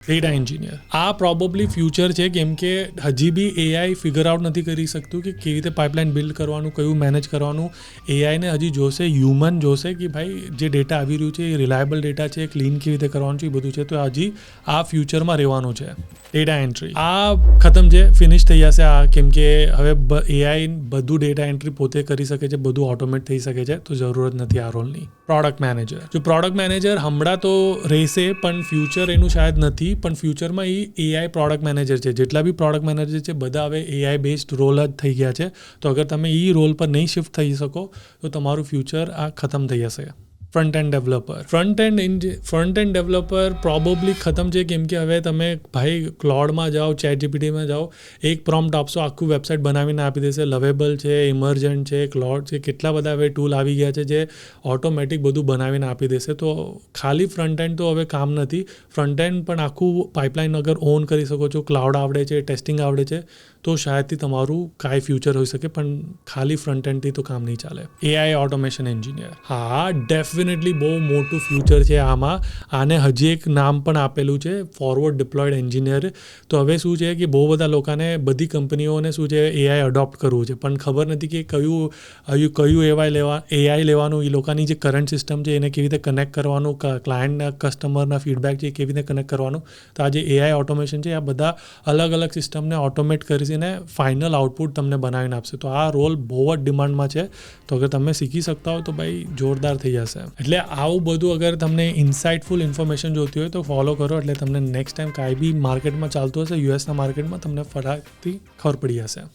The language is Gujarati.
ડેટા એન્જિનિયર આ પ્રોબેબલી ફ્યુચર છે, કેમ કે હજી બી એઆઈ ફિગર આઉટ નથી કરી શકતું કે કેવી રીતે પાઇપલાઇન બિલ્ડ કરવાનું, કયું મેનેજ કરવાનું. એઆઈને હજી જોશે, હ્યુમન જોશે કે ભાઈ જે ડેટા આવી રહ્યું છે એ રિલાયબલ ડેટા છે, ક્લીન કેવી રીતે કરવાનું છે, એ બધું છે. તો હજી આ ફ્યુચરમાં રહેવાનું છે. ડેટા એન્ટ્રી આ ખતમ છે, ફિનિશ થઈ જશે આ, કેમ કે હવે એઆઈ બધું ડેટા એન્ટ્રી પોતે કરી શકે છે, બધું ઓટોમેટ થઈ શકે છે, તો જરૂરત નથી આ રોલની. પ્રોડક્ટ મેનેજર, જો પ્રોડક્ટ મેનેજર હમણાં તો રહેશે પણ ફ્યુચર એનું શાયદ નથી, પણ ફ્યુચરમાં એઆઈ પ્રોડક્ટ મેનેજર છે. જેટલા બી પ્રોડક્ટ મેનેજર છે બધા હવે એઆઈ બેસ્ડ રોલ જ થઈ ગયા છે. તો અગર તમે રોલ પર નહીં શિફ્ટ થઈ શકો તો તમારું ફ્યુચર આ ખતમ થઈ જશે. ફ્રન્ટ એન્ડ ડેવલપર પ્રોબેબલી ખતમ છે, કેમ કે હવે તમે ભાઈ ક્લાઉડમાં જાઓ, ચેટ જીપીટીમાં જાઓ, એક પ્રોમ્પ્ટ આપશો, આખું વેબસાઇટ બનાવીને આપી દેશે. લવેબલ છે, ઇમર્જન્ટ છે, ક્લાઉડ છે, કેટલા બધા હવે ટૂલ આવી ગયા છે જે ઓટોમેટિક બધું બનાવીને આપી દેશે. તો ખાલી ફ્રન્ટ એન્ડ તો હવે કામ નથી. ફ્રન્ટ એન્ડ પણ આખું પાઇપલાઇન અગર ઓન કરી શકો છો, ક્લાઉડ આવડે છે, ટેસ્ટિંગ આવડે છે, તો શાયદથી તમારું કાંઈ ફ્યુચર હોઈ શકે, પણ ખાલી ફ્રન્ટ એન્ડથી તો કામ નહીં ચાલે. એઆઈ ઓટોમેશન એન્જિનિયર, હા ડેફિનેટલી બહુ મોટું ફ્યુચર છે આમાં. આને હજી એક નામ પણ આપેલું છે, ફોરવર્ડ ડિપ્લોયડ એન્જિનિયર. તો હવે શું છે કે બહુ બધા લોકોને, બધી કંપનીઓને શું છે એઆઈ અડોપ્ટ કરવું છે, પણ ખબર નથી કે કયું એઆઈ લેવાનું, એ લોકોની જે કરંટ સિસ્ટમ છે એને કેવી રીતે કનેક્ટ કરવાનું, ક્લાયન્ટના કસ્ટમરના ફીડબેક છે એ કેવી રીતે કનેક્ટ કરવાનું. તો આ જે એઆઈ ઓટોમેશન છે આ બધા અલગ અલગ સિસ્ટમને ઓટોમેટ કરીને ફાઇનલ આઉટપુટ તમને બનાવીને આપશે. તો આ રોલ બહુ જ ડિમાન્ડમાં છે. તો અગર તમે શીખી શકતા હો તો ભાઈ જોરદાર થઈ જશે. એટલે આવું બધું અગર તમને ઇન્સાઇટફુલ ઇન્ફોર્મેશન જોતી હોય તો ફોલો કરો, એટલે તમને નેક્સ્ટ ટાઈમ કાંઈ બી માર્કેટમાં ચાલતું હશે, યુએસના માર્કેટમાં, તમને ફટાકથી ખબર પડી જશે.